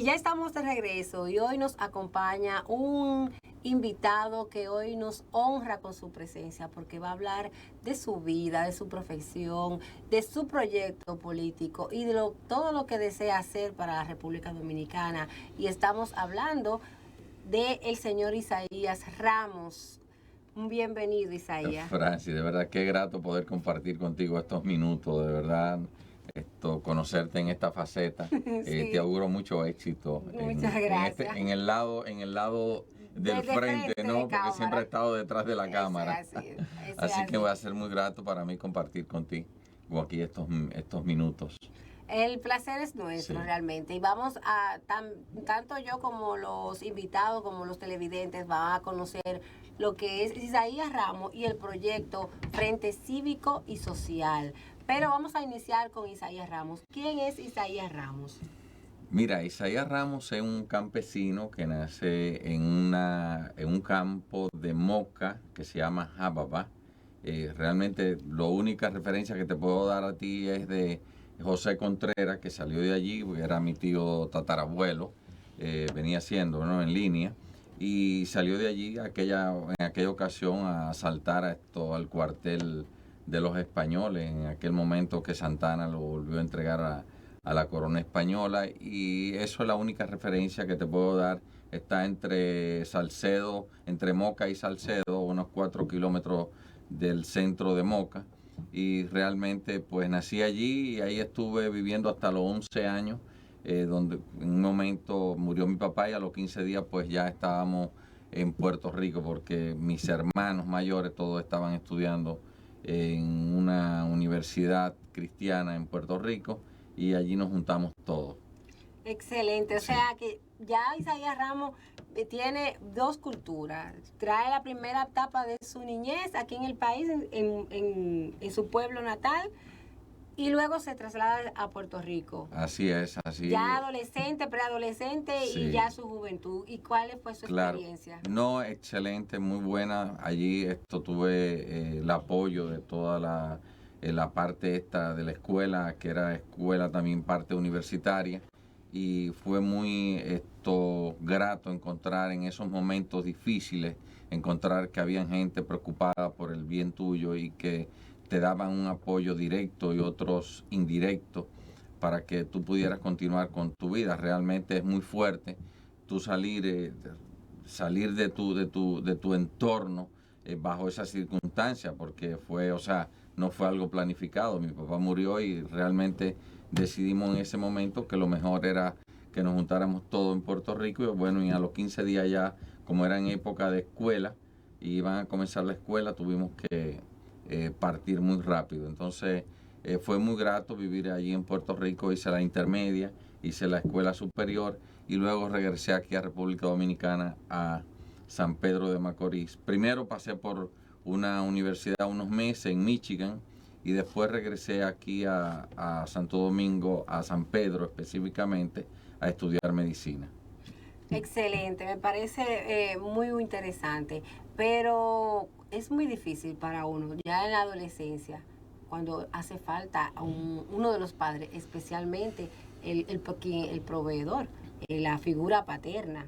Y ya estamos de regreso y hoy nos acompaña un invitado que hoy nos honra con su presencia porque va a hablar de su vida, de su profesión, de su proyecto político y de todo lo que desea hacer para la República Dominicana. Y estamos hablando del señor Isaías Ramos. Un bienvenido, Isaías. Francis, de verdad, qué grato poder compartir contigo estos minutos, de verdad. Conocerte en esta faceta. Sí. Te auguro mucho éxito. Muchas gracias. En el lado del frente, ¿no? Porque siempre he estado detrás de la cámara. Así que va a ser muy grato para mí compartir contigo aquí estos minutos. El placer es nuestro, sí, realmente. Y vamos a, tanto yo como los invitados, como los televidentes, van a conocer lo que es Isaías Ramos y el proyecto Frente Cívico y Social. Pero vamos a iniciar con Isaías Ramos. ¿Quién es Isaías Ramos? Mira, Isaías Ramos es un campesino que nace en un campo de Moca que se llama Jábaba. Realmente la única referencia que te puedo dar a ti es de José Contreras, que salió de allí, porque era mi tío tatarabuelo, venía siendo, ¿no?, en línea, y salió de allí en aquella ocasión a asaltar al cuartel de los españoles, en aquel momento que Santana lo volvió a entregar a la corona española, y eso es la única referencia que te puedo dar. Está entre Salcedo, entre Moca y Salcedo, unos 4 kilómetros del centro de Moca, y realmente pues nací allí y ahí estuve viviendo hasta los 11 años, donde en un momento murió mi papá y a los 15 días pues ya estábamos en Puerto Rico porque mis hermanos mayores todos estaban estudiando en una universidad cristiana en Puerto Rico y allí nos juntamos todos. Excelente, o sea que ya Isaías Ramos tiene dos culturas. Trae la primera etapa de su niñez aquí en el país, en su pueblo natal, y luego se traslada a Puerto Rico. Así es, así. Ya adolescente, preadolescente, sí, y ya su juventud. ¿Y cuál fue su experiencia? No, excelente, muy buena. Allí tuve el apoyo de toda la parte esta de la escuela, que era escuela también parte universitaria. Y fue muy grato encontrar en esos momentos difíciles, encontrar que había gente preocupada por el bien tuyo y que te daban un apoyo directo y otros indirectos para que tú pudieras continuar con tu vida. Realmente es muy fuerte tú salir de tu entorno bajo esas circunstancias, porque no fue algo planificado. Mi papá murió y realmente decidimos en ese momento que lo mejor era que nos juntáramos todos en Puerto Rico, y bueno, y a los 15 días ya, como era en época de escuela y iban a comenzar la escuela, tuvimos que partir muy rápido. Entonces fue muy grato vivir allí en Puerto Rico. Hice la intermedia, hice la escuela superior y luego regresé aquí a República Dominicana, a San Pedro de Macorís. Primero pasé por una universidad unos meses en Michigan y después regresé aquí a Santo Domingo, a San Pedro específicamente, a estudiar medicina. Excelente, me parece muy interesante, pero es muy difícil para uno, ya en la adolescencia, cuando hace falta uno de los padres, especialmente el proveedor, la figura paterna.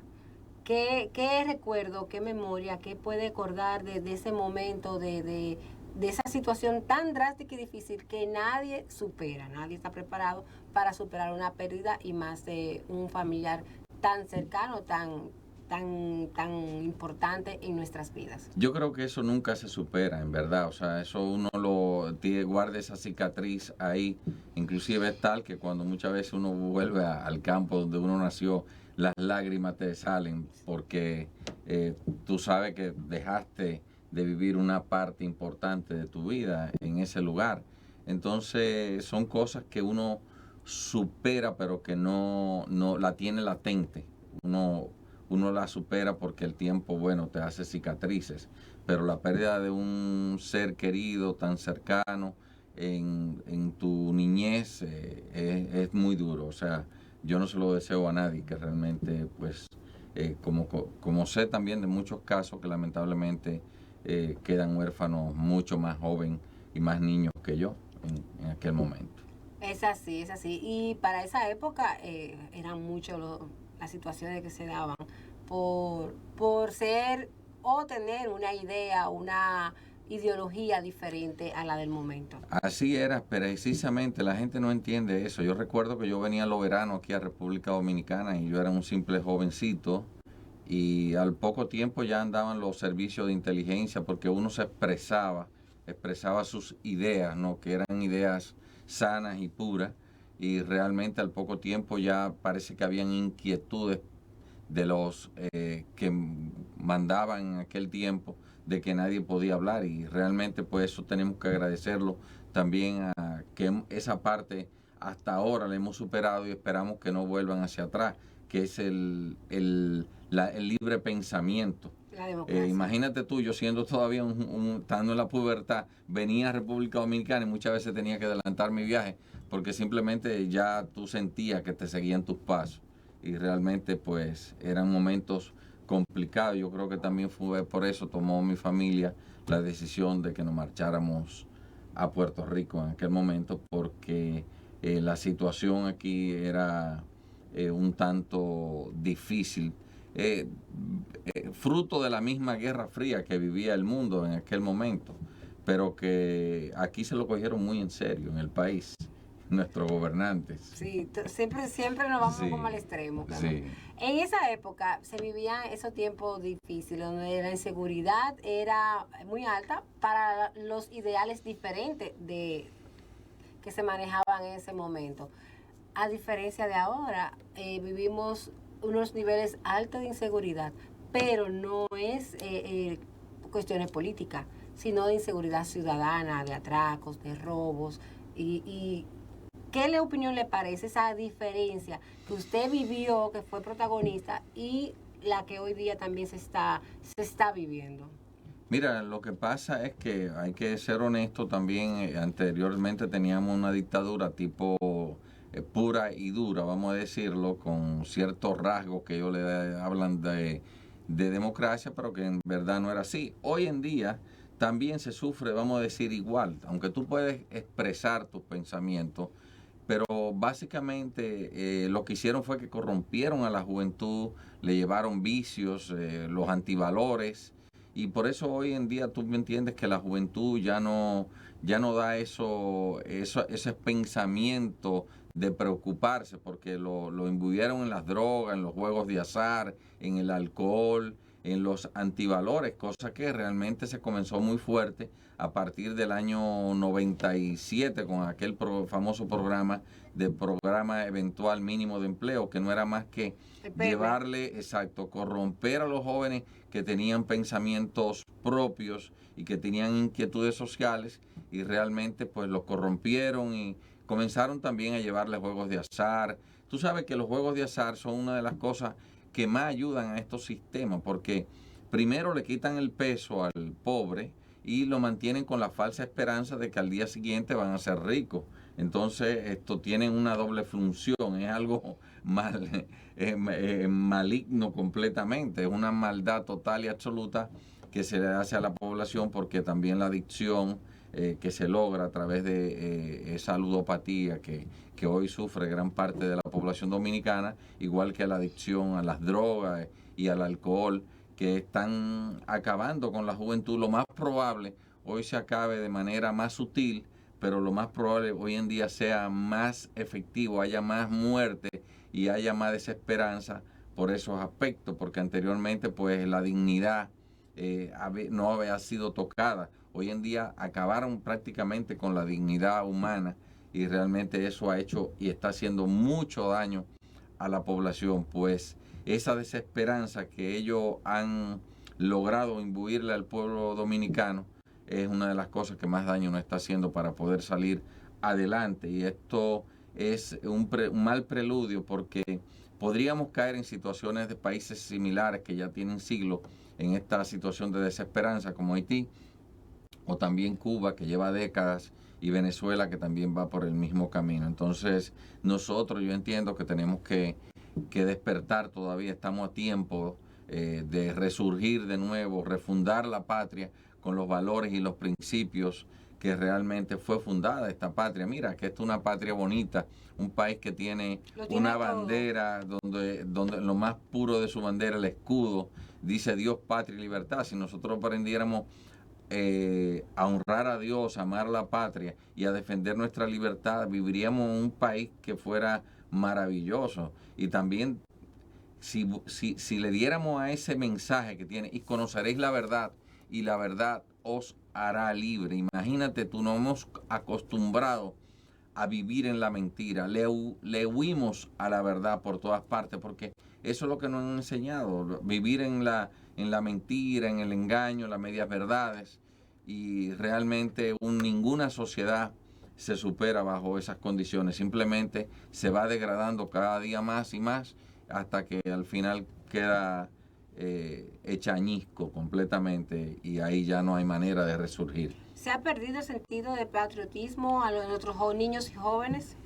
¿Qué recuerdo, qué memoria, qué puede acordar de ese momento, de esa situación tan drástica y difícil que nadie supera, nadie está preparado para superar una pérdida y más de un familiar tan cercano, tan importante en nuestras vidas? Yo creo que eso nunca se supera, en verdad. O sea, eso uno guarda esa cicatriz ahí. Inclusive es tal que cuando muchas veces uno vuelve al campo donde uno nació, las lágrimas te salen porque tú sabes que dejaste de vivir una parte importante de tu vida en ese lugar. Entonces son cosas que uno supera, pero que no la tiene latente. Uno la supera porque el tiempo, bueno, te hace cicatrices, pero la pérdida de un ser querido tan cercano en tu niñez es muy duro. O sea, yo no se lo deseo a nadie, que realmente, pues, como sé también de muchos casos que lamentablemente quedan huérfanos mucho más joven y más niños que yo en aquel momento. Es así, es así. Y para esa época eran muchos las situaciones que se daban por ser o tener una idea, una ideología diferente a la del momento. Así era, precisamente, la gente no entiende eso. Yo recuerdo que yo venía a los veranos aquí a República Dominicana y yo era un simple jovencito y al poco tiempo ya andaban los servicios de inteligencia porque uno se expresaba sus ideas, ¿no? Que eran ideas sanas y puras, y realmente al poco tiempo ya parece que habían inquietudes de los que mandaban en aquel tiempo, de que nadie podía hablar, y realmente pues eso tenemos que agradecerlo también a que esa parte hasta ahora la hemos superado y esperamos que no vuelvan hacia atrás, que es el libre pensamiento. La democracia. Imagínate tú, yo siendo todavía estando en la pubertad, venía a República Dominicana y muchas veces tenía que adelantar mi viaje porque simplemente ya tú sentías que te seguían tus pasos, y realmente pues eran momentos complicados. Yo creo que también fue por eso tomó mi familia la decisión de que nos marcháramos a Puerto Rico en aquel momento, porque la situación aquí era un tanto difícil, fruto de la misma Guerra Fría que vivía el mundo en aquel momento, pero que aquí se lo cogieron muy en serio en el país, nuestros gobernantes. Sí, siempre nos vamos como al extremo. Claro. Sí. En esa época se vivían esos tiempos difíciles, donde la inseguridad era muy alta para los ideales diferentes que se manejaban en ese momento. A diferencia de ahora, vivimos unos niveles altos de inseguridad, pero no es cuestiones políticas, sino de inseguridad ciudadana, de atracos, de robos. Y ¿qué opinión le parece esa diferencia que usted vivió, que fue protagonista, y la que hoy día también se está viviendo? Mira, lo que pasa es que hay que ser honesto también. Anteriormente teníamos una dictadura tipo pura y dura, vamos a decirlo, con ciertos rasgos que ellos le hablan de democracia, pero que en verdad no era así. Hoy en día también se sufre, vamos a decir, igual, aunque tú puedes expresar tus pensamientos, pero básicamente lo que hicieron fue que corrompieron a la juventud, le llevaron vicios, los antivalores, y por eso hoy en día tú me entiendes que la juventud ya no da ese pensamiento de preocuparse, porque lo imbuyeron en las drogas, en los juegos de azar, en el alcohol, en los antivalores, cosa que realmente se comenzó muy fuerte a partir del año 97 con aquel famoso programa eventual mínimo de empleo, que no era más que llevarle, corromper a los jóvenes que tenían pensamientos propios y que tenían inquietudes sociales, y realmente pues los corrompieron y comenzaron también a llevarle juegos de azar. Tú sabes que los juegos de azar son una de las cosas que más ayudan a estos sistemas, porque primero le quitan el peso al pobre y lo mantienen con la falsa esperanza de que al día siguiente van a ser ricos. Entonces esto tiene una doble función, es algo maligno completamente, es una maldad total y absoluta que se le hace a la población, porque también la adicción que se logra a través de esa ludopatía que hoy sufre gran parte de la población dominicana, igual que la adicción a las drogas y al alcohol, que están acabando con la juventud. Lo más probable hoy se acabe de manera más sutil, pero lo más probable hoy en día sea más efectivo, haya más muerte y haya más desesperanza por esos aspectos, porque anteriormente pues la dignidad no había sido tocada. Hoy en día acabaron prácticamente con la dignidad humana, y realmente eso ha hecho y está haciendo mucho daño a la población, pues esa desesperanza que ellos han logrado imbuirle al pueblo dominicano es una de las cosas que más daño nos está haciendo para poder salir adelante. Y esto es un mal preludio, porque podríamos caer en situaciones de países similares que ya tienen siglos en esta situación de desesperanza, como Haití, o también Cuba, que lleva décadas, y Venezuela, que también va por el mismo camino. Entonces nosotros, yo entiendo que tenemos que despertar todavía, estamos a tiempo de resurgir de nuevo, refundar la patria con los valores y los principios que realmente fue fundada esta patria. Mira, que esta es una patria bonita, un país que tiene una bandera donde lo más puro de su bandera, el escudo, dice Dios, patria y libertad. Si nosotros aprendiéramos a honrar a Dios, a amar la patria y a defender nuestra libertad, viviríamos en un país que fuera maravilloso. Y también si le diéramos a ese mensaje que tiene, y conoceréis la verdad, y la verdad os hará libre. Imagínate, tú nos hemos acostumbrado a vivir en la mentira, le huimos a la verdad por todas partes, porque eso es lo que nos han enseñado, vivir en la mentira, en el engaño, las medias verdades, y realmente ninguna sociedad se supera bajo esas condiciones, simplemente se va degradando cada día más y más, hasta que al final queda hecha añicos completamente, y ahí ya no hay manera de resurgir. ¿Se ha perdido el sentido de patriotismo a nuestros niños y jóvenes?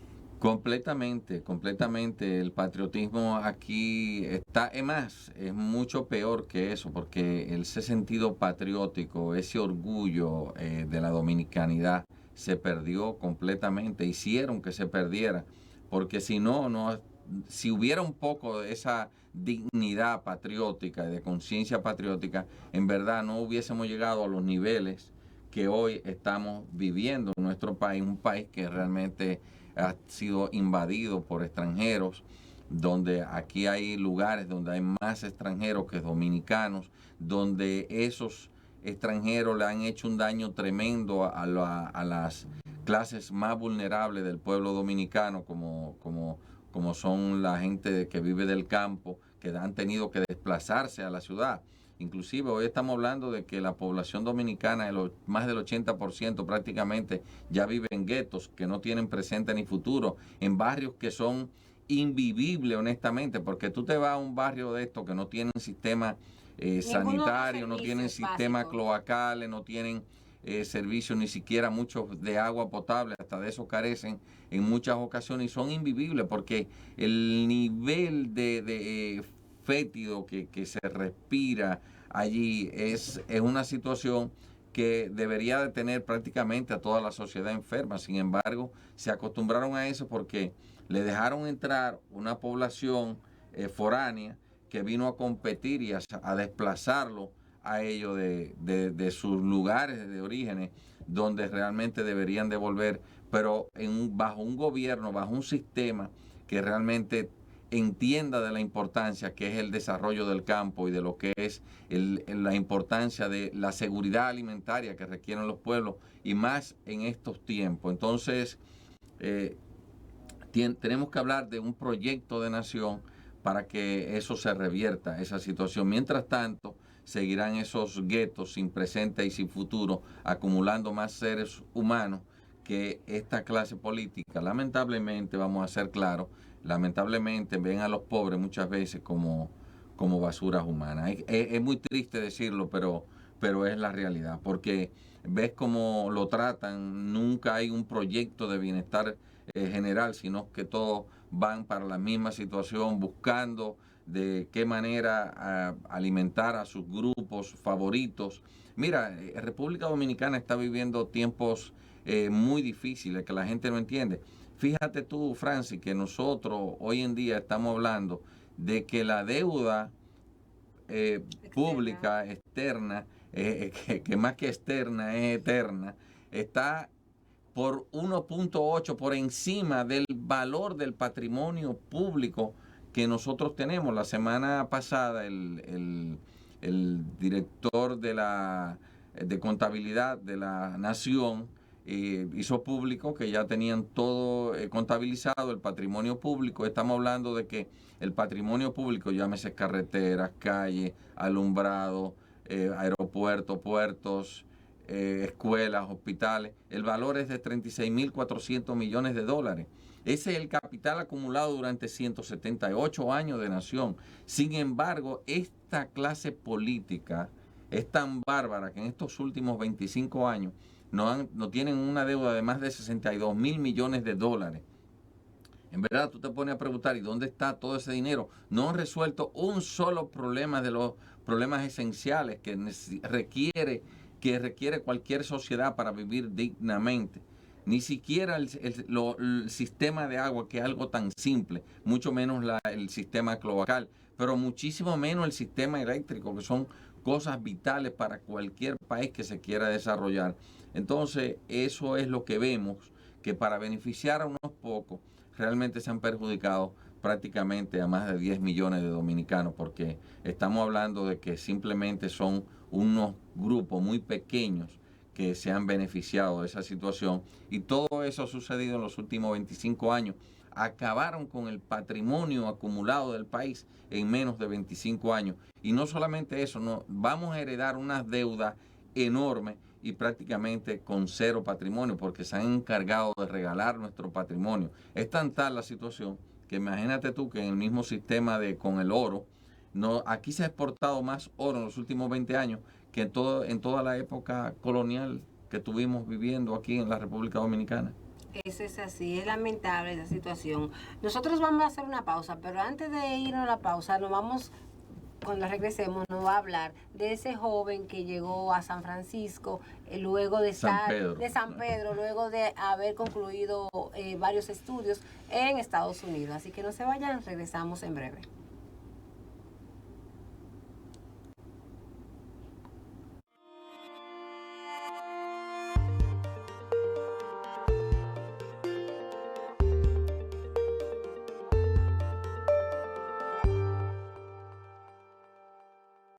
Completamente, completamente. El patriotismo aquí está, es más, es mucho peor que eso, porque ese sentido patriótico, ese orgullo de la dominicanidad se perdió completamente. Hicieron que se perdiera, porque si hubiera un poco de esa dignidad patriótica, de conciencia patriótica, en verdad no hubiésemos llegado a los niveles que hoy estamos viviendo en nuestro país, un país que realmente ha sido invadido por extranjeros, donde aquí hay lugares donde hay más extranjeros que dominicanos, donde esos extranjeros le han hecho un daño tremendo a las clases más vulnerables del pueblo dominicano, como son la gente que vive del campo, que han tenido que desplazarse a la ciudad. Inclusive hoy estamos hablando de que la población dominicana, más del 80% prácticamente, ya vive en guetos que no tienen presente ni futuro, en barrios que son invivibles honestamente, porque tú te vas a un barrio de estos que no tienen sistema sanitario, no tienen sistemas cloacales, no tienen servicios ni siquiera muchos de agua potable, hasta de eso carecen en muchas ocasiones, y son invivibles porque el nivel de fétido que se respira allí es una situación que debería de tener prácticamente a toda la sociedad enferma. Sin embargo, se acostumbraron a eso porque le dejaron entrar una población foránea que vino a competir y a desplazarlo a ellos de sus lugares de orígenes, donde realmente deberían de volver, pero bajo un gobierno, bajo un sistema que realmente entienda de la importancia que es el desarrollo del campo y de lo que es la importancia de la seguridad alimentaria que requieren los pueblos, y más en estos tiempos. Entonces, tenemos que hablar de un proyecto de nación para que eso se revierta, esa situación. Mientras tanto, seguirán esos guetos sin presente y sin futuro, acumulando más seres humanos que esta clase política, lamentablemente, vamos a ser claros, lamentablemente ven a los pobres muchas veces como basuras humanas. Es muy triste decirlo, pero es la realidad, porque ves cómo lo tratan, nunca hay un proyecto de bienestar general, sino que todos van para la misma situación, buscando de qué manera alimentar a sus grupos favoritos. Mira, República Dominicana está viviendo tiempos muy difíciles que la gente no entiende. Fíjate tú, Francis, que nosotros hoy en día estamos hablando de que la deuda pública externa, que más que externa es eterna, está por 1.8 por encima del valor del patrimonio público que nosotros tenemos. La semana pasada el director de contabilidad de la Nación hizo público que ya tenían todo contabilizado, el patrimonio público. Estamos hablando de que el patrimonio público, llámese carreteras, calles, alumbrado, aeropuertos, puertos, escuelas, hospitales, el valor es de 36.400 millones de dólares. Ese es el capital acumulado durante 178 años de nación. Sin embargo, esta clase política es tan bárbara que en estos últimos 25 años no tienen una deuda de más de 62.000 millones de dólares. En verdad, tú te pones a preguntar, ¿y dónde está todo ese dinero? No han resuelto un solo problema de los problemas esenciales que requiere que requiere cualquier sociedad para vivir dignamente. Ni siquiera el sistema de agua, que es algo tan simple, mucho menos el sistema cloacal, pero muchísimo menos el sistema eléctrico, que son cosas vitales para cualquier país que se quiera desarrollar. Entonces, eso es lo que vemos, que para beneficiar a unos pocos, realmente se han perjudicado prácticamente a más de 10 millones de dominicanos, porque estamos hablando de que simplemente son unos grupos muy pequeños que se han beneficiado de esa situación, y todo eso ha sucedido en los últimos 25 años. Acabaron con el patrimonio acumulado del país en menos de 25 años. Y no solamente eso, no, vamos a heredar unas deudas enormes y prácticamente con cero patrimonio, porque se han encargado de regalar nuestro patrimonio. Es tan tal la situación que imagínate tú que en el mismo sistema con el oro, no, aquí se ha exportado más oro en los últimos 20 años que en toda la época colonial que estuvimos viviendo aquí en la República Dominicana. Eso es así, es lamentable esa situación. Nosotros vamos a hacer una pausa, pero antes de irnos a la pausa, cuando regresemos, nos va a hablar de ese joven que llegó a San Francisco luego de San Pedro, luego de haber concluido varios estudios en Estados Unidos. Así que no se vayan, regresamos en breve.